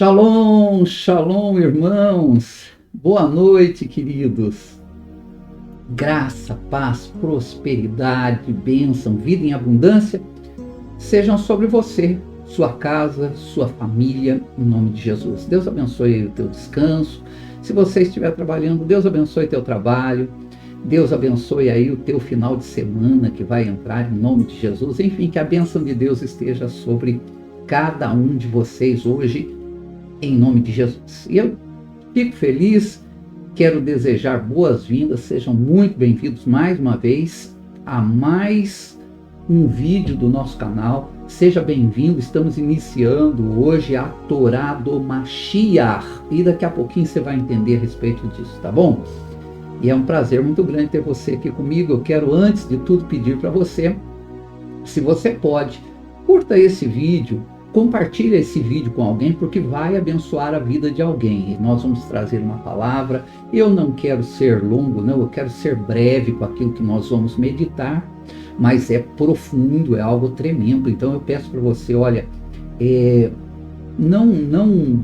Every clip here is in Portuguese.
Shalom, shalom, irmãos. Boa noite, queridos. Graça, paz, prosperidade, bênção, vida em abundância sejam sobre você, sua casa, sua família, em nome de Jesus. Deus abençoe o teu descanso. Se você estiver trabalhando, Deus abençoe teu trabalho. Deus abençoe aí o teu final de semana que vai entrar em nome de Jesus. Enfim, que a bênção de Deus esteja sobre cada um de vocês hoje, em nome de Jesus. E eu fico feliz, quero desejar boas-vindas, sejam muito bem-vindos mais uma vez a mais um vídeo do nosso canal. Seja bem-vindo, estamos iniciando hoje a Torá do Mashiach e daqui a pouquinho você vai entender a respeito disso, tá bom? E é um prazer muito grande ter você aqui comigo. Eu quero, antes de tudo, pedir para você, se você pode, curta esse vídeo, compartilhe esse vídeo com alguém, porque vai abençoar a vida de alguém. E nós vamos trazer uma palavra. Eu não quero ser longo, não, eu quero ser breve com aquilo que nós vamos meditar, mas é profundo, é algo tremendo. Então eu peço para você, olha, não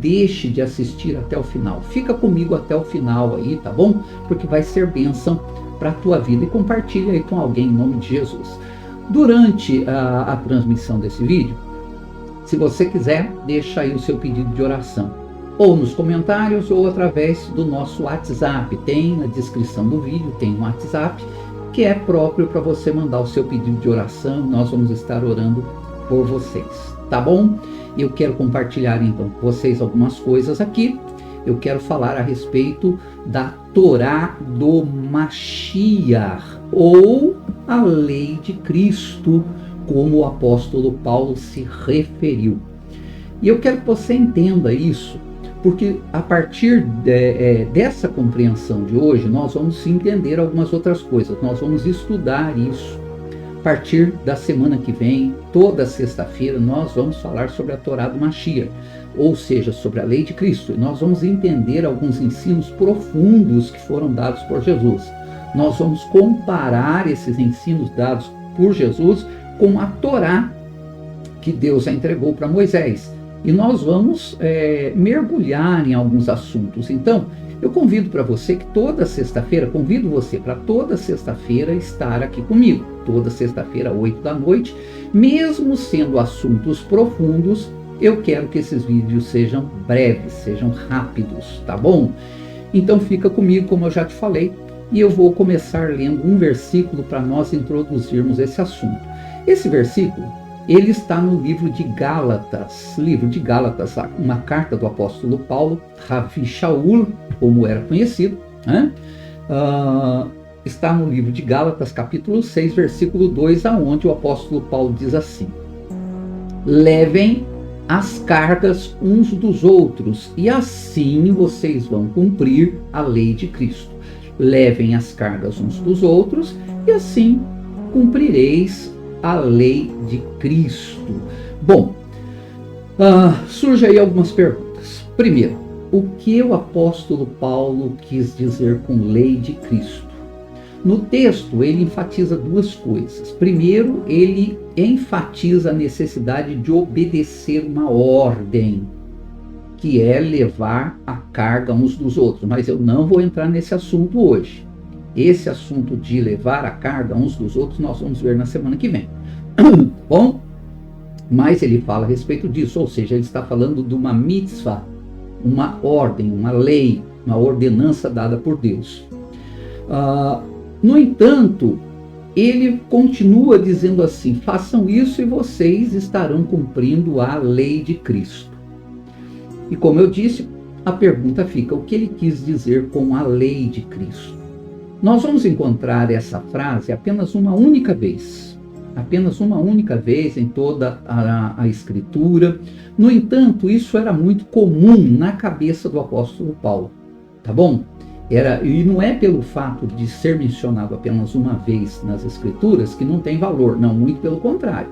deixe de assistir até o final. Fica comigo até o final aí, tá bom? Porque vai ser bênção para a tua vida. E compartilha aí com alguém em nome de Jesus. Durante a transmissão desse vídeo, se você quiser, deixa aí o seu pedido de oração. Ou nos comentários ou através do nosso WhatsApp. Tem na descrição do vídeo, tem um WhatsApp que é próprio para você mandar o seu pedido de oração. Nós vamos estar orando por vocês, tá bom? Eu quero compartilhar então com vocês algumas coisas aqui. Eu quero falar a respeito da Torá do Mashiach, ou a lei de Cristo, como o apóstolo Paulo se referiu. E eu quero que você entenda isso, porque a partir dessa compreensão de hoje, nós vamos entender algumas outras coisas, nós vamos estudar isso. A partir da semana que vem, toda sexta-feira, nós vamos falar sobre a Torá do Mashiach, ou seja, sobre a lei de Cristo. E nós vamos entender alguns ensinos profundos que foram dados por Jesus. Nós vamos comparar esses ensinos dados por Jesus com a Torá que Deus entregou para Moisés. E nós vamos mergulhar em alguns assuntos. Então, eu convido para você que toda sexta-feira, convido você para toda sexta-feira estar aqui comigo. Toda sexta-feira, 8 da noite, mesmo sendo assuntos profundos, eu quero que esses vídeos sejam breves, sejam rápidos, tá bom? Então fica comigo, como eu já te falei, e eu vou começar lendo um versículo para nós introduzirmos esse assunto. Esse versículo, ele está no livro de Gálatas, uma carta do apóstolo Paulo, Ravi Shaul, como era conhecido, né? Está no livro de Gálatas, capítulo 6, versículo 2, aonde o apóstolo Paulo diz assim: levem as cargas uns dos outros, e assim vocês vão cumprir a lei de Cristo. Levem as cargas uns dos outros, e assim cumprireis a lei de Cristo. Bom, surgem aí algumas perguntas. Primeiro, o que o apóstolo Paulo quis dizer com lei de Cristo? No texto, ele enfatiza duas coisas. Primeiro, ele enfatiza a necessidade de obedecer uma ordem, que é levar a carga uns dos outros. Mas eu não vou entrar nesse assunto hoje. Esse assunto de levar a carga uns dos outros, nós vamos ver na semana que vem. Bom, mas ele fala a respeito disso, ou seja, ele está falando de uma mitzvah, uma ordem, uma lei, uma ordenança dada por Deus. No entanto, ele continua dizendo assim: façam isso e vocês estarão cumprindo a lei de Cristo. E como eu disse, a pergunta fica: o que ele quis dizer com a lei de Cristo? Nós vamos encontrar essa frase apenas uma única vez em toda a Escritura. No entanto, isso era muito comum na cabeça do apóstolo Paulo, tá bom? E não é pelo fato de ser mencionado apenas uma vez nas Escrituras que não tem valor, não, muito pelo contrário.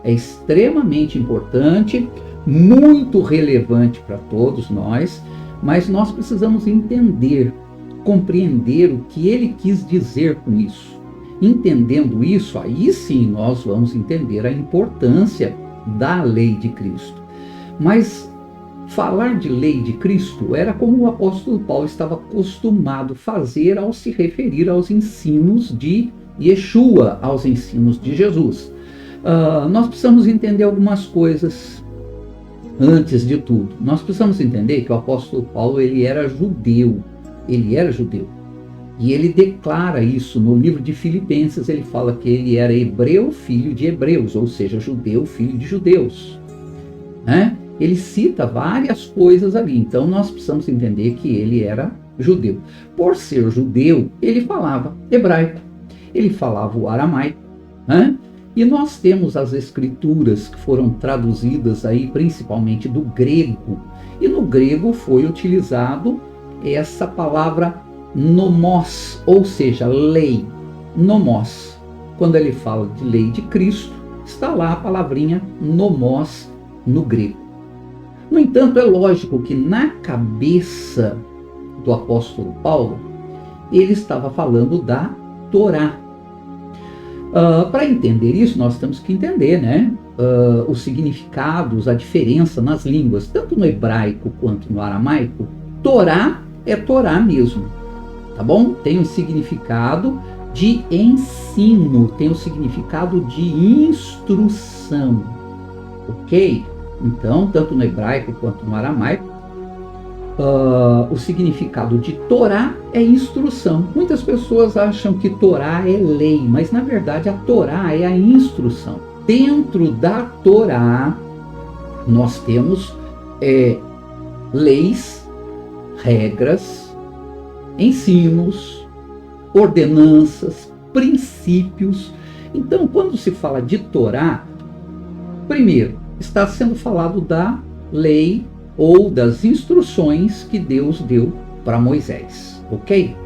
É extremamente importante, muito relevante para todos nós, mas nós precisamos entender, compreender o que ele quis dizer com isso. Entendendo isso, aí sim nós vamos entender a importância da lei de Cristo. Mas falar de lei de Cristo era como o apóstolo Paulo estava acostumado a fazer ao se referir aos ensinos de Yeshua, aos ensinos de Jesus. Nós precisamos entender algumas coisas antes de tudo. Nós precisamos entender que o apóstolo Paulo ele era judeu. E ele declara isso no livro de Filipenses. Ele fala que ele era hebreu, filho de hebreus, ou seja, judeu, filho de judeus, né? Ele cita várias coisas ali, então nós precisamos entender que ele era judeu. Por ser judeu, ele falava hebraico, ele falava o aramaico, né? E nós temos as escrituras que foram traduzidas aí principalmente do grego, e no grego foi utilizado essa palavra nomos, ou seja, lei, nomos. Quando ele fala de lei de Cristo, está lá a palavrinha nomos no grego. No entanto, é lógico que na cabeça do apóstolo Paulo, ele estava falando da Torá. Para entender isso, nós temos que entender, né, os significados, a diferença nas línguas, tanto no hebraico quanto no aramaico. Torá é Torá mesmo, tá bom? Tem o significado de ensino, tem o significado de instrução, ok? Então, tanto no hebraico quanto no aramaico, o significado de Torá é instrução. Muitas pessoas acham que Torá é lei, mas na verdade a Torá é a instrução. Dentro da Torá, nós temos leis, regras, ensinos, ordenanças, princípios. Então, quando se fala de Torá, primeiro, está sendo falado da lei ou das instruções que Deus deu para Moisés, ok?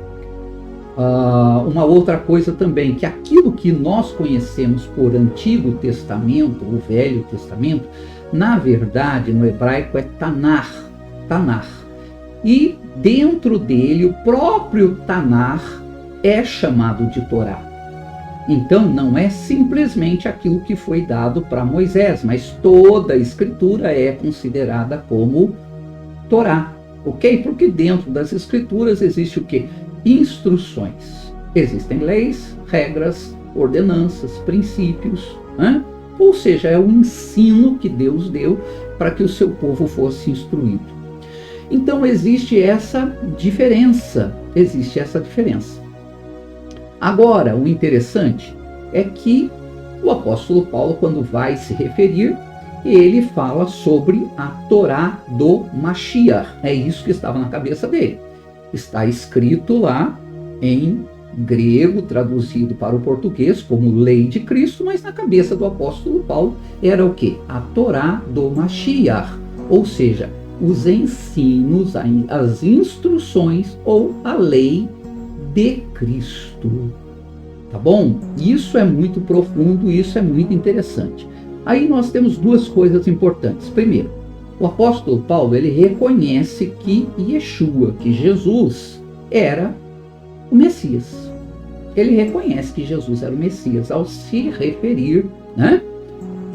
Uma outra coisa também, que aquilo que nós conhecemos por Antigo Testamento, o Velho Testamento, na verdade, no hebraico é Tanar. E dentro dele, o próprio Tanar é chamado de Torá. Então, não é simplesmente aquilo que foi dado para Moisés, mas toda a escritura é considerada como Torá, ok? Porque dentro das escrituras existe o quê? Instruções. Existem leis, regras, ordenanças, princípios, né? Ou seja, é o ensino que Deus deu para que o seu povo fosse instruído. Então, existe essa diferença. Agora, o interessante é que o apóstolo Paulo, quando vai se referir, ele fala sobre a Torá do Mashiach. É isso que estava na cabeça dele. Está escrito lá em grego, traduzido para o português como lei de Cristo, mas na cabeça do apóstolo Paulo era o quê? A Torá do Mashiach, ou seja, os ensinos, as instruções ou a lei de Cristo, tá bom? Isso é muito profundo, isso é muito interessante. Aí nós temos duas coisas importantes. Primeiro, o apóstolo Paulo, ele reconhece que Yeshua, que Jesus, era o Messias. Ele reconhece que Jesus era o Messias ao se referir, né,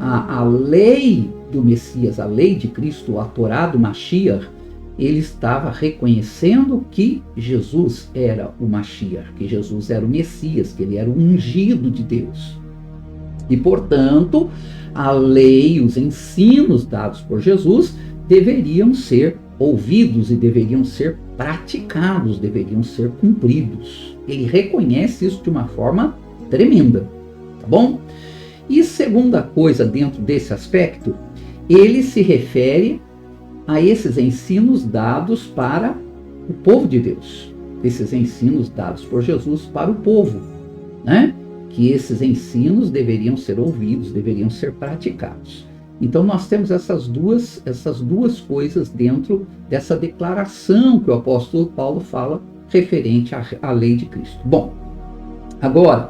à lei do Messias, a lei de Cristo, a Torá do Mashiach. Ele estava reconhecendo que Jesus era o Mashiach, que Jesus era o Messias, que ele era o ungido de Deus. E, portanto, a lei, os ensinos dados por Jesus deveriam ser ouvidos e deveriam ser praticados, deveriam ser cumpridos. Ele reconhece isso de uma forma tremenda, tá bom? E segunda coisa dentro desse aspecto, ele se refere a esses ensinos dados para o povo de Deus, esses ensinos dados por Jesus para o povo, né? Que esses ensinos deveriam ser ouvidos, deveriam ser praticados. Então nós temos essas duas coisas dentro dessa declaração que o apóstolo Paulo fala referente à lei de Cristo. Bom, agora,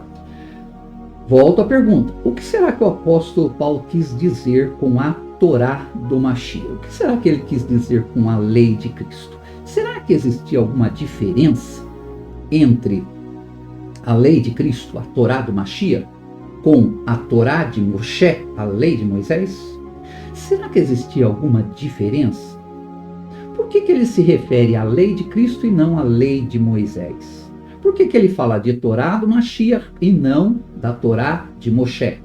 volto à pergunta. O que será que o apóstolo Paulo quis dizer com a Torá do Mashiach? O que será que ele quis dizer com a lei de Cristo? Será que existia alguma diferença entre a lei de Cristo, a Torá do Mashiach, com a Torá de Moshe, a lei de Moisés? Será que existia alguma diferença? que ele se refere à lei de Cristo e não à lei de Moisés? Por que ele fala de Torá do Mashiach e não da Torá de Moshe?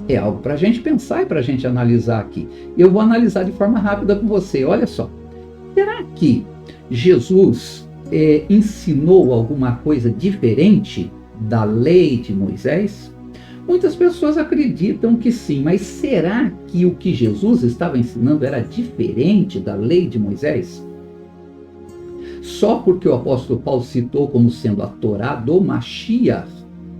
É algo para a gente pensar e para a gente analisar aqui. Eu vou analisar de forma rápida com você. Olha só. Será que Jesus ensinou alguma coisa diferente da lei de Moisés? Muitas pessoas acreditam que sim, mas será que o que Jesus estava ensinando era diferente da lei de Moisés? Só porque o apóstolo Paulo citou como sendo a Torá do Mashiach,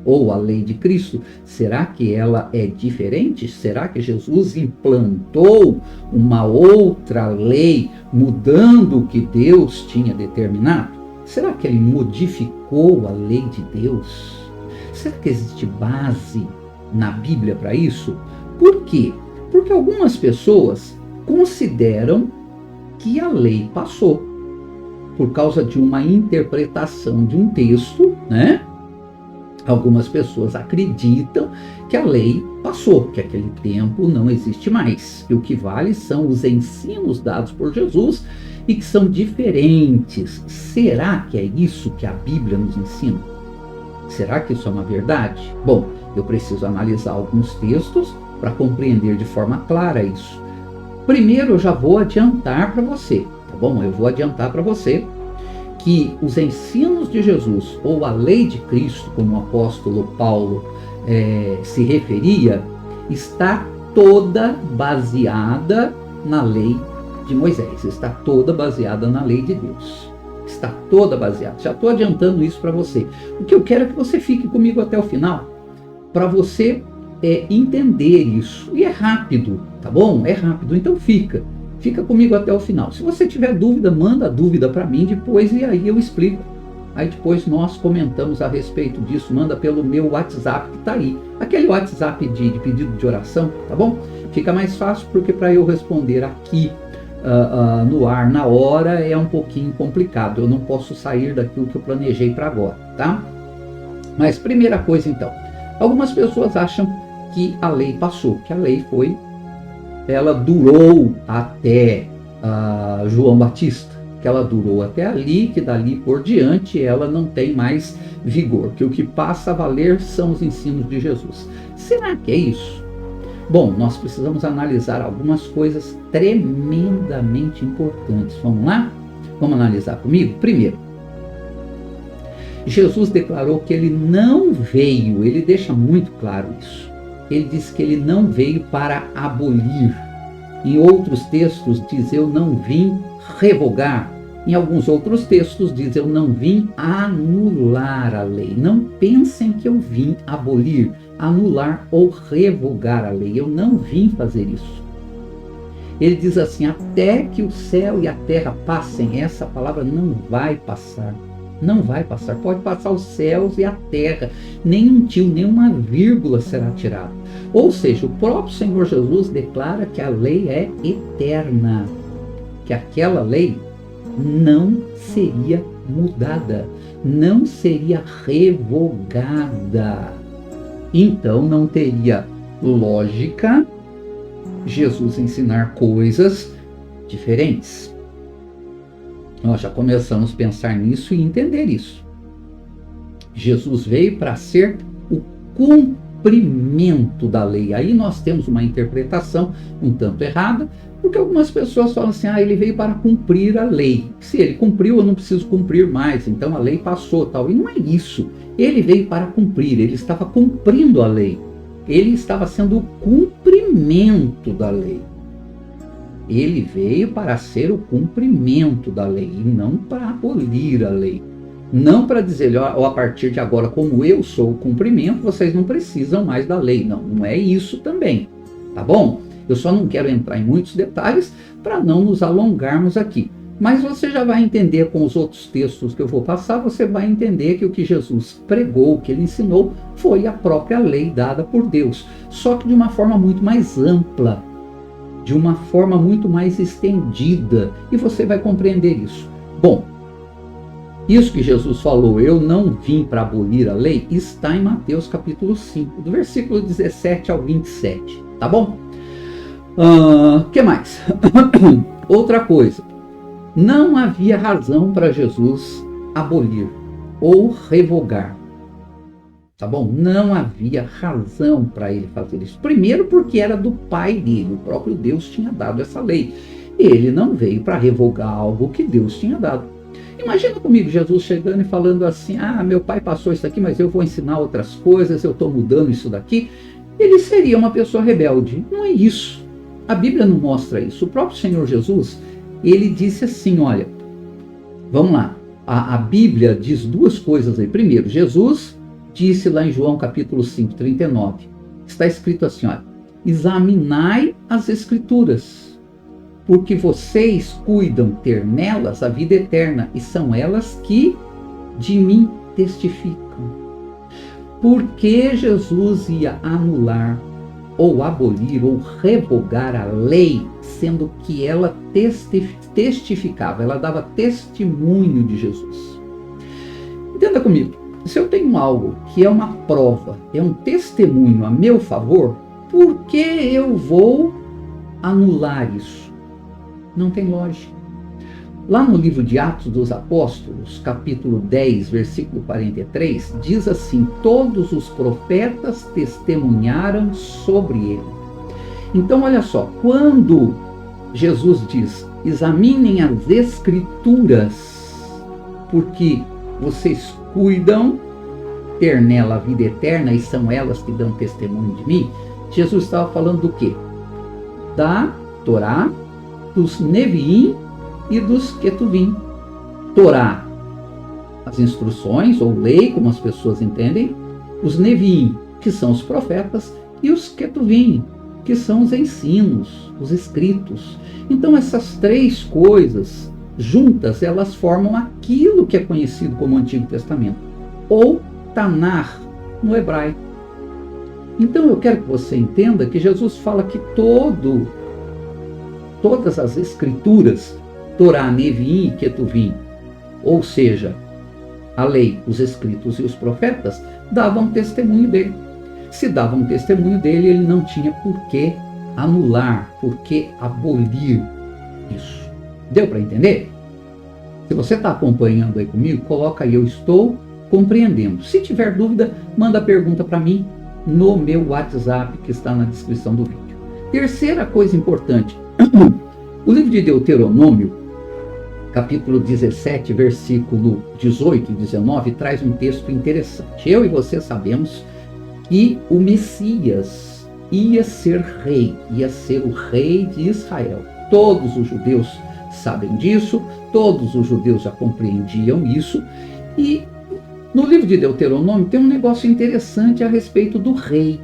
ou a lei de Cristo, será que ela é diferente? Será que Jesus implantou uma outra lei, mudando o que Deus tinha determinado? Será que ele modificou a lei de Deus? Será que existe base na Bíblia para isso? Por quê? Porque algumas pessoas consideram que a lei passou por causa de uma interpretação de um texto, né? Algumas pessoas acreditam que a lei passou, que aquele tempo não existe mais. E o que vale são os ensinos dados por Jesus e que são diferentes. Será que é isso que a Bíblia nos ensina? Será que isso é uma verdade? Bom, eu preciso analisar alguns textos para compreender de forma clara isso. Primeiro, eu já vou adiantar para você, tá bom? Eu vou adiantar para você que os ensinos de Jesus, ou a lei de Cristo, como o apóstolo Paulo se referia, está toda baseada na lei de Moisés, está toda baseada na lei de Deus. Está toda baseada. Já estou adiantando isso para você. O que eu quero é que você fique comigo até o final, para você entender isso. E é rápido, tá bom? É rápido, então fica comigo até o final. Se você tiver dúvida, manda a dúvida para mim depois e aí eu explico. Aí depois nós comentamos a respeito disso, manda pelo meu WhatsApp que está aí. Aquele WhatsApp de pedido de oração, tá bom? Fica mais fácil porque para eu responder aqui no ar, na hora, é um pouquinho complicado. Eu não posso sair daquilo que eu planejei para agora, tá? Mas primeira coisa então, algumas pessoas acham que a lei passou, que a lei ela durou até João Batista, que ela durou até ali, que dali por diante ela não tem mais vigor, que o que passa a valer são os ensinos de Jesus. Será que é isso? Bom, nós precisamos analisar algumas coisas tremendamente importantes. Vamos lá? Vamos analisar comigo? Primeiro, Jesus declarou que ele não veio, ele deixa muito claro isso. Ele diz que ele não veio para abolir. Em outros textos diz, eu não vim revogar. Em alguns outros textos diz, eu não vim anular a lei. Não pensem que eu vim abolir, anular ou revogar a lei. Eu não vim fazer isso. Ele diz assim, até que o céu e a terra passem, essa palavra não vai passar. Não vai passar, pode passar os céus e a terra, nem um tio, nem uma vírgula será tirado. Ou seja, o próprio Senhor Jesus declara que a lei é eterna, que aquela lei não seria mudada, não seria revogada. Então não teria lógica Jesus ensinar coisas diferentes. Nós já começamos a pensar nisso e entender isso. Jesus veio para ser o cumprimento da lei. Aí nós temos uma interpretação um tanto errada, porque algumas pessoas falam assim, ele veio para cumprir a lei. Se ele cumpriu, eu não preciso cumprir mais, então a lei passou, tal. E não é isso. Ele veio para cumprir, ele estava cumprindo a lei. Ele estava sendo o cumprimento da lei. Ele veio para ser o cumprimento da lei e não para abolir a lei. Não para dizer, a partir de agora, como eu sou o cumprimento, vocês não precisam mais da lei. Não, não é isso também, tá bom? Eu só não quero entrar em muitos detalhes para não nos alongarmos aqui. Mas você já vai entender com os outros textos que eu vou passar, você vai entender que o que Jesus pregou, o que ele ensinou, foi a própria lei dada por Deus. Só que de uma forma muito mais ampla, de uma forma muito mais estendida, e você vai compreender isso. Bom, isso que Jesus falou, eu não vim para abolir a lei, está em Mateus capítulo 5, do versículo 17 ao 27, tá bom? Que mais? Outra coisa, Não havia razão para Jesus abolir ou revogar. Tá bom? Não havia razão para ele fazer isso. Primeiro porque era do pai dele, o próprio Deus tinha dado essa lei. Ele não veio para revogar algo que Deus tinha dado. Imagina comigo Jesus chegando e falando assim, meu pai passou isso aqui, mas eu vou ensinar outras coisas, eu estou mudando isso daqui. Ele seria uma pessoa rebelde. Não é isso. A Bíblia não mostra isso. O próprio Senhor Jesus, ele disse assim, olha, vamos lá, a Bíblia diz duas coisas aí. Primeiro, Jesus disse lá em João capítulo 5, 39, está escrito assim, olha, examinai as Escrituras, porque vocês cuidam ter nelas a vida eterna, e são elas que de mim testificam. Por que Jesus ia anular, ou abolir, ou revogar a lei, sendo que ela testificava, ela dava testemunho de Jesus? Entenda comigo. Se eu tenho algo que é uma prova, é um testemunho a meu favor, por que eu vou anular isso? Não tem lógica. Lá no livro de Atos dos Apóstolos, capítulo 10, versículo 43, diz assim, todos os profetas testemunharam sobre ele. Então, olha só, quando Jesus diz, examinem as Escrituras, porque vocês cuidam ter nela a vida eterna e são elas que dão testemunho de mim, Jesus estava falando do quê? Da Torá, dos Neviim e dos Ketuvim. Torá, as instruções ou lei, como as pessoas entendem, os Neviim, que são os profetas, e os Ketuvim, que são os ensinos, os escritos. Então essas três coisas juntas, elas formam aquilo que é conhecido como Antigo Testamento, ou Tanar no hebraico. Então eu quero que você entenda que Jesus fala que todas as Escrituras, Torá, Neviim e Ketuvim, ou seja, a lei, os escritos e os profetas, davam testemunho dele. Se davam testemunho dele, ele não tinha por que anular, por que abolir isso. Deu para entender? Se você está acompanhando aí comigo, coloca aí, eu estou compreendendo. Se tiver dúvida, manda a pergunta para mim no meu WhatsApp, que está na descrição do vídeo. Terceira coisa importante, o livro de Deuteronômio, capítulo 17, versículo 18 e 19, traz um texto interessante. Eu e você sabemos que o Messias ia ser rei, ia ser o rei de Israel. Todos os judeus sabem disso, todos os judeus já compreendiam isso, e no livro de Deuteronômio tem um negócio interessante a respeito do rei.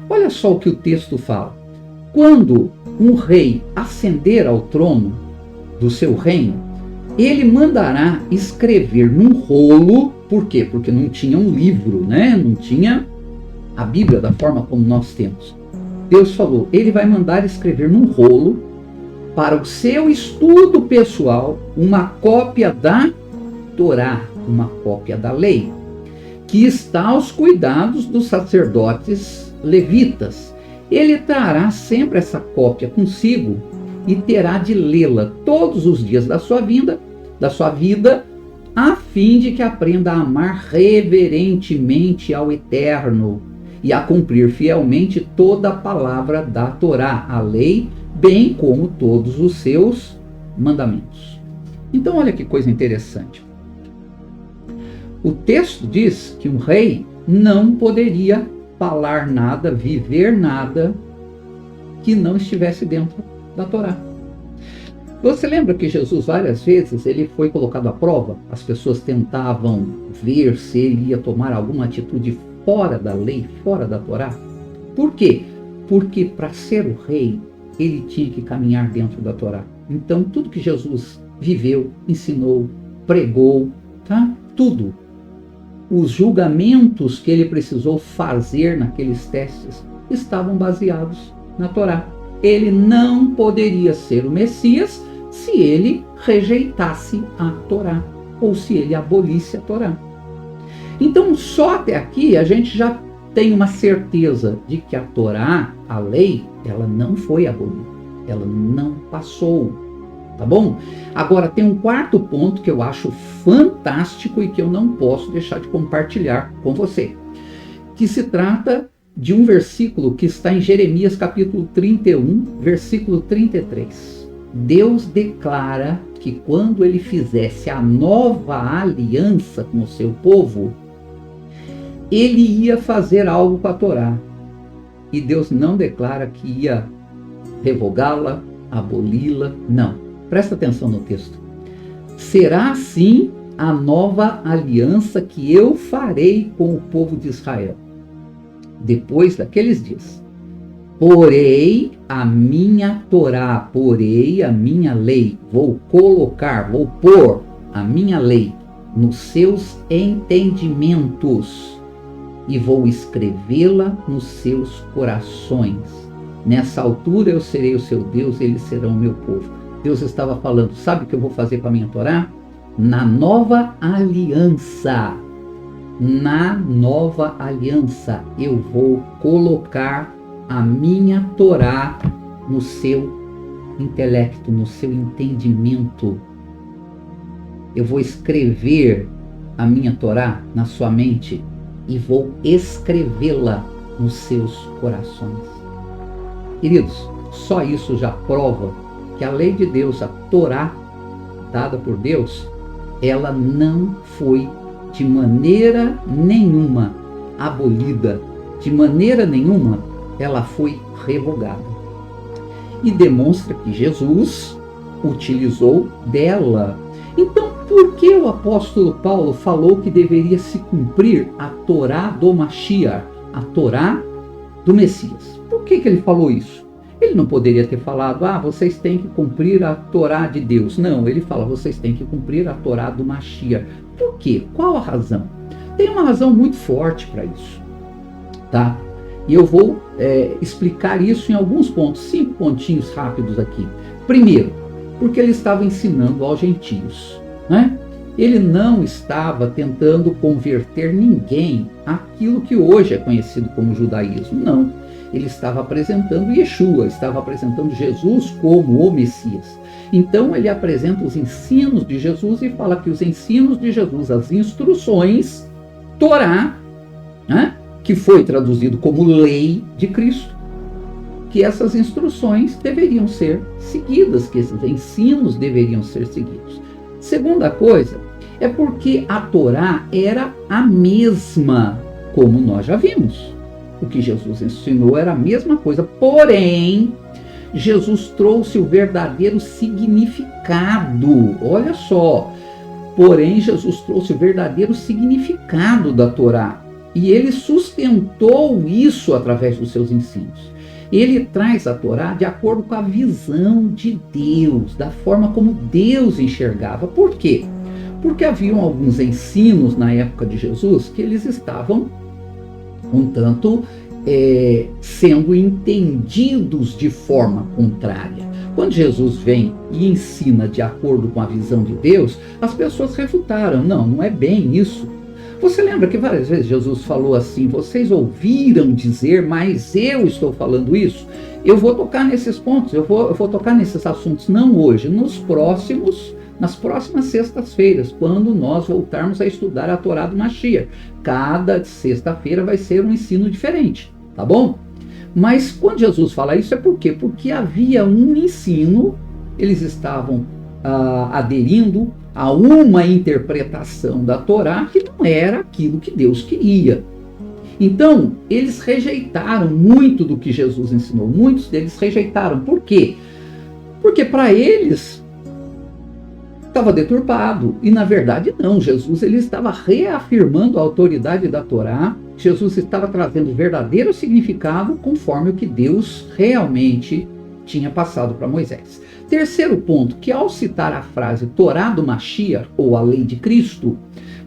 Olha só o que o texto fala. Quando um rei ascender ao trono do seu reino, ele mandará escrever num rolo. Por quê? Porque não tinha um livro, né? Não tinha a Bíblia da forma como nós temos. Deus falou, ele vai mandar escrever num rolo, para o seu estudo pessoal, uma cópia da Torá, uma cópia da lei, que está aos cuidados dos sacerdotes levitas. Ele trará sempre essa cópia consigo e terá de lê-la todos os dias da sua vida, a fim de que aprenda a amar reverentemente ao Eterno e a cumprir fielmente toda a palavra da Torá, a lei, bem como todos os seus mandamentos. Então olha que coisa interessante. O texto diz que um rei não poderia falar nada, viver nada que não estivesse dentro da Torá. Você lembra que Jesus várias vezes ele foi colocado à prova? As pessoas tentavam ver se ele ia tomar alguma atitude fora da lei, fora da Torá. Por quê? Porque para ser o rei, ele tinha que caminhar dentro da Torá. Então tudo que Jesus viveu, ensinou, pregou, tá? Tudo. Os julgamentos que ele precisou fazer naqueles testes estavam baseados na Torá. Ele não poderia ser o Messias se ele rejeitasse a Torá, ou se ele abolisse a Torá. Então, só até aqui a gente já tem uma certeza de que a Torá, a lei, ela não foi abolida, ela não passou. tá bom? Agora tem um quarto ponto que eu acho fantástico e que eu não posso deixar de compartilhar com você, que se trata de um versículo que está em Jeremias capítulo 31, versículo 33. Deus declara que quando ele fizesse a nova aliança com o seu povo, ele ia fazer algo com a Torá. E Deus não declara que ia revogá-la, aboli-la, não. Presta atenção no texto. Será assim a nova aliança que eu farei com o povo de Israel. Depois daqueles dias, porei a minha Torá, porei a minha lei, vou pôr a minha lei nos seus entendimentos e vou escrevê-la nos seus corações. Nessa altura eu serei o seu Deus, eles serão o meu povo. Deus estava falando, sabe o que eu vou fazer com a minha Torá? Na nova aliança, eu vou colocar a minha Torá no seu intelecto, no seu entendimento. Eu vou escrever a minha Torá na sua mente e vou escrevê-la nos seus corações. Queridos, só isso já prova que a lei de Deus, a Torá dada por Deus, ela não foi de maneira nenhuma abolida, de maneira nenhuma ela foi revogada. E demonstra que Jesus utilizou dela. Então, por que o apóstolo Paulo falou que deveria se cumprir a Torá do Mashiach, a Torá do Messias? Por que ele falou isso? Ele não poderia ter falado, vocês têm que cumprir a Torá de Deus. Não, ele fala, vocês têm que cumprir a Torá do Mashiach. Por quê? Qual a razão? Tem uma razão muito forte para isso, tá? E eu vou explicar isso em alguns pontos, 5 pontinhos rápidos aqui. Primeiro, porque ele estava ensinando aos gentios, né? Ele não estava tentando converter ninguém àquilo que hoje é conhecido como judaísmo, não. Ele estava apresentando Yeshua, estava apresentando Jesus como o Messias. Então ele apresenta os ensinos de Jesus e fala que os ensinos de Jesus, as instruções, Torá, né, que foi traduzido como lei de Cristo, que essas instruções deveriam ser seguidas, que esses ensinos deveriam ser seguidos. Segunda coisa, é porque a Torá era a mesma, como nós já vimos. O que Jesus ensinou era a mesma coisa, porém, Jesus trouxe o verdadeiro significado. Olha só, porém, Jesus trouxe o verdadeiro significado da Torá. E ele sustentou isso através dos seus ensinos. Ele traz a Torá de acordo com a visão de Deus, da forma como Deus enxergava. Por quê? Porque haviam alguns ensinos na época de Jesus que eles estavam um tanto sendo entendidos de forma contrária. Quando Jesus vem e ensina de acordo com a visão de Deus, as pessoas refutaram, não é bem isso. Você lembra que várias vezes Jesus falou assim, vocês ouviram dizer, mas eu estou falando isso? Eu vou tocar nesses pontos, eu vou tocar nesses assuntos, não hoje, nas próximas sextas-feiras, quando nós voltarmos a estudar a Torá do Mashiach. Cada sexta-feira vai ser um ensino diferente, tá bom? Mas quando Jesus fala isso é por quê? Porque havia um ensino, eles estavam aderindo a uma interpretação da Torá que não era aquilo que Deus queria. Então, eles rejeitaram muito do que Jesus ensinou. Muitos deles rejeitaram. Por quê? Porque para eles estava deturpado. E na verdade não. Jesus ele estava reafirmando a autoridade da Torá. Jesus estava trazendo o verdadeiro significado conforme o que Deus realmente tinha passado para Moisés. Terceiro ponto, que ao citar a frase Torá do Mashiach, ou a lei de Cristo,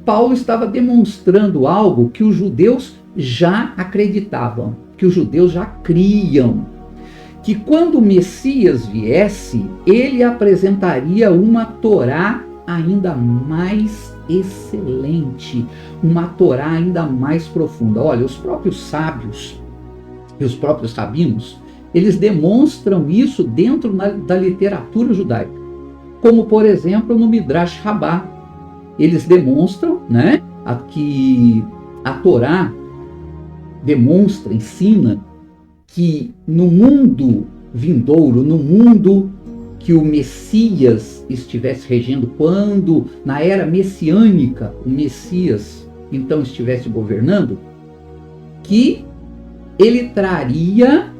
Paulo estava demonstrando algo que os judeus já acreditavam, que os judeus já criam, que quando o Messias viesse, ele apresentaria uma Torá ainda mais excelente, uma Torá ainda mais profunda. Olha, os próprios sábios e os próprios rabinos, eles demonstram isso dentro da literatura judaica. como por exemplo no Midrash Rabbah. Eles demonstram, né, que a Torá demonstra, ensina que no mundo vindouro, no mundo que o Messias estivesse regendo, quando na era messiânica o Messias então estivesse governando, que ele traria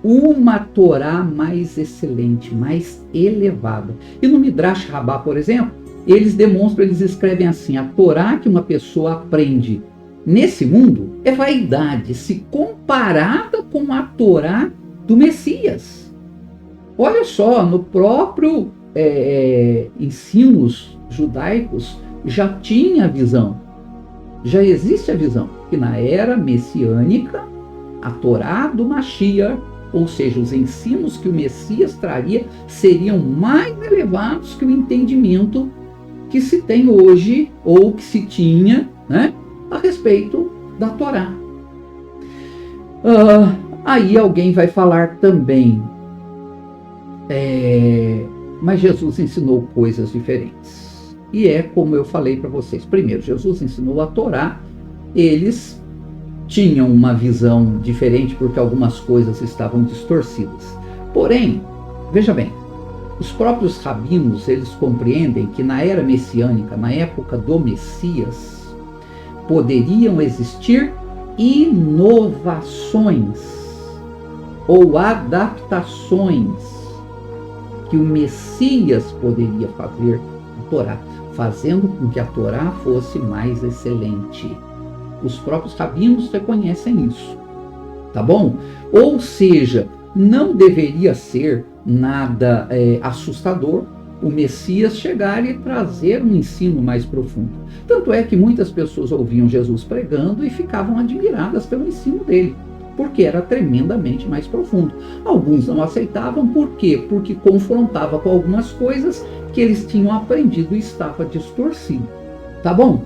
uma Torá mais excelente, mais elevada. E no Midrash Rabbah, por exemplo, eles demonstram, eles escrevem assim: a Torá que uma pessoa aprende nesse mundo é vaidade, se comparada com a Torá do Messias. Olha só, no próprio ensinos judaicos já tinha a visão, já existe a visão, que na era messiânica, a Torá do Mashiach, ou seja, os ensinos que o Messias traria, seriam mais elevados que o entendimento que se tem hoje, ou que se tinha, né, a respeito da Torá. Aí alguém vai falar também, mas Jesus ensinou coisas diferentes. E é como eu falei para vocês. Primeiro, Jesus ensinou a Torá, eles tinham uma visão diferente porque algumas coisas estavam distorcidas. Porém, veja bem, os próprios rabinos, eles compreendem que na era messiânica, na época do Messias, poderiam existir inovações ou adaptações que o Messias poderia fazer na Torá, fazendo com que a Torá fosse mais excelente. Os próprios rabinos reconhecem isso, tá bom? Ou seja, não deveria ser nada assustador o Messias chegar e trazer um ensino mais profundo. Tanto é que muitas pessoas ouviam Jesus pregando e ficavam admiradas pelo ensino dele, porque era tremendamente mais profundo. Alguns não aceitavam, por quê? Porque confrontava com algumas coisas que eles tinham aprendido e estava distorcido, tá bom?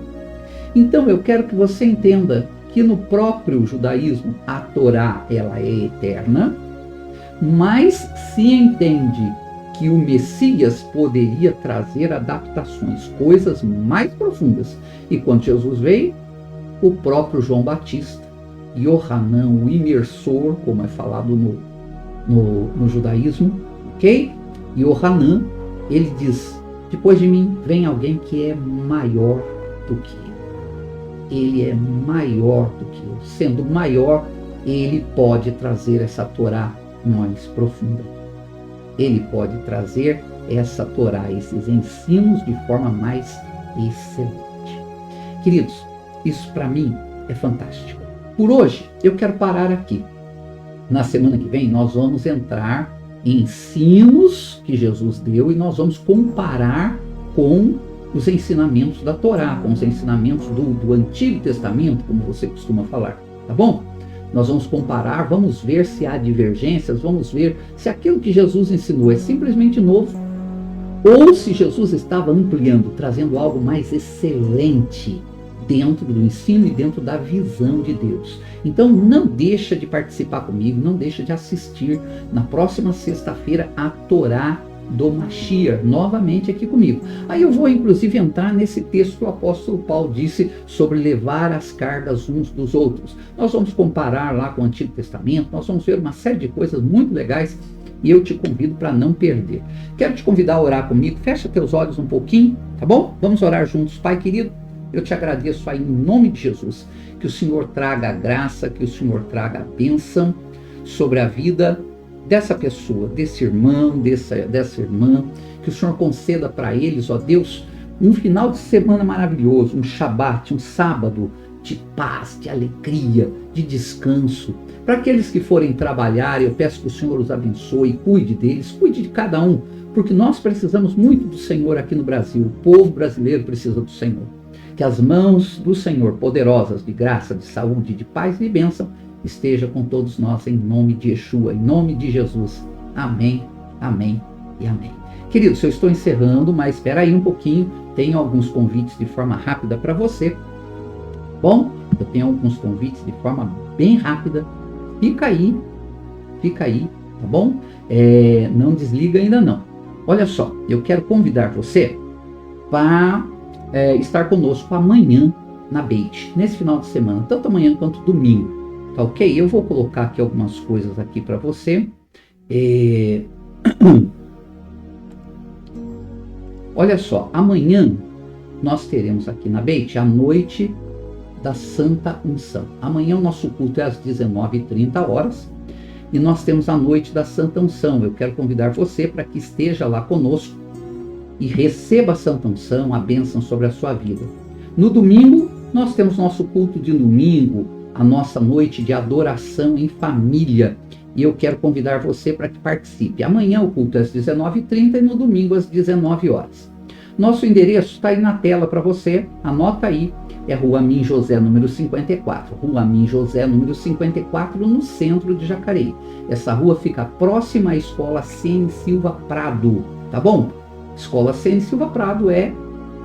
Então eu quero que você entenda que no próprio judaísmo a Torá ela é eterna, mas se entende que o Messias poderia trazer adaptações, coisas mais profundas. E quando Jesus veio, o próprio João Batista, Yohanan, o imersor, como é falado no judaísmo, ok? Yohanan, ele diz: depois de mim vem alguém que é maior do que eu. Ele é maior do que eu. Sendo maior, ele pode trazer essa Torá mais profunda. Ele pode trazer essa Torá, esses ensinos de forma mais excelente. Queridos, isso para mim é fantástico. Por hoje, eu quero parar aqui. Na semana que vem, nós vamos entrar em ensinos que Jesus deu e nós vamos comparar com os ensinamentos da Torá, com os ensinamentos do Antigo Testamento, como você costuma falar, tá bom? Nós vamos comparar, vamos ver se há divergências, vamos ver se aquilo que Jesus ensinou é simplesmente novo, ou se Jesus estava ampliando, trazendo algo mais excelente dentro do ensino e dentro da visão de Deus. Então não deixa de participar comigo, não deixa de assistir na próxima sexta-feira a Torá do Mashiach, novamente aqui comigo. Aí eu vou inclusive entrar nesse texto que o apóstolo Paulo disse sobre levar as cargas uns dos outros. Nós vamos comparar lá com o Antigo Testamento, nós vamos ver uma série de coisas muito legais e eu te convido para não perder. Quero te convidar a orar comigo, fecha teus olhos um pouquinho, tá bom? Vamos orar juntos. Pai querido, eu te agradeço aí em nome de Jesus, que o Senhor traga a graça, que o Senhor traga a bênção sobre a vida dessa pessoa, desse irmão, dessa irmã, que o Senhor conceda para eles, ó Deus, um final de semana maravilhoso, um Shabat, um sábado de paz, de alegria, de descanso. Para aqueles que forem trabalhar, eu peço que o Senhor os abençoe, cuide deles, cuide de cada um, porque nós precisamos muito do Senhor aqui no Brasil, o povo brasileiro precisa do Senhor. Que as mãos do Senhor, poderosas de graça, de saúde, de paz e de bênção, esteja com todos nós em nome de Yeshua, em nome de Jesus. Amém, amém e amém. Queridos, eu estou encerrando, mas espera aí um pouquinho, tenho alguns convites de forma rápida para você. Bom, eu tenho alguns convites de forma bem rápida. Fica aí, tá bom? Não desliga ainda não. Olha só, eu quero convidar você para estar conosco amanhã na Beit, nesse final de semana, tanto amanhã quanto domingo, tá ok? Eu vou colocar aqui algumas coisas aqui para você. Olha só, amanhã nós teremos aqui na Beit a noite da Santa Unção. Amanhã o nosso culto é às 19h30 e nós temos a noite da Santa Unção. Eu quero convidar você para que esteja lá conosco e receba a Santa Unção, a bênção sobre a sua vida. No domingo, nós temos nosso culto de domingo, a nossa noite de adoração em família. E eu quero convidar você para que participe. Amanhã o culto é às 19h30 e no domingo às 19h. Nosso endereço está aí na tela para você, anota aí. É Rua Amin José, número 54. Rua Amin José, número 54, no centro de Jacareí. Essa rua fica próxima à Escola Ceni Silva Prado, tá bom? Escola Ceni Silva Prado é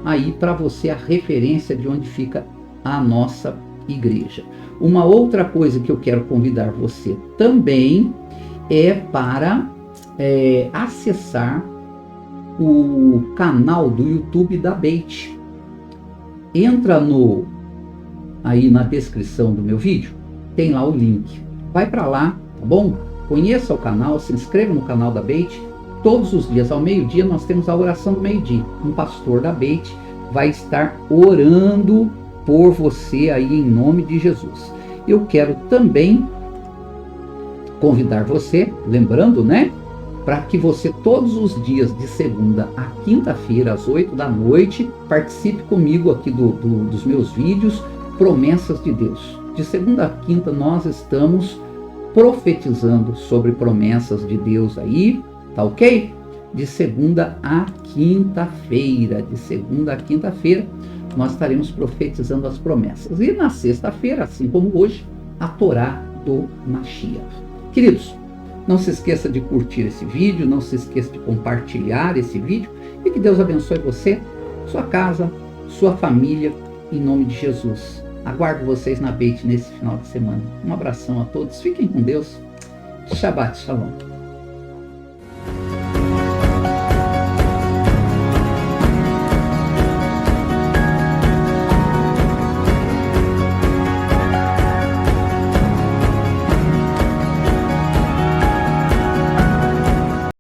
aí para você a referência de onde fica a nossa igreja. Uma outra coisa que eu quero convidar você também é para acessar o canal do YouTube da Beit. Entra aí na descrição do meu vídeo, tem lá o link. Vai para lá, tá bom? Conheça o canal, se inscreva no canal da Beit. Todos os dias ao meio-dia nós temos a oração do meio-dia. Um pastor da Beit vai estar orando por você aí em nome de Jesus. Eu quero também convidar você, lembrando, né? Para que você todos os dias de segunda a quinta-feira, às 20h, participe comigo aqui dos meus vídeos, Promessas de Deus. De segunda a quinta nós estamos profetizando sobre promessas de Deus aí, tá ok? De segunda a quinta-feira, nós estaremos profetizando as promessas. E na sexta-feira, assim como hoje, a Torá do Mashiach. Queridos, não se esqueça de curtir esse vídeo, não se esqueça de compartilhar esse vídeo e que Deus abençoe você, sua casa, sua família, em nome de Jesus. Aguardo vocês na Beit nesse final de semana. Um abração a todos, fiquem com Deus. Shabbat Shalom.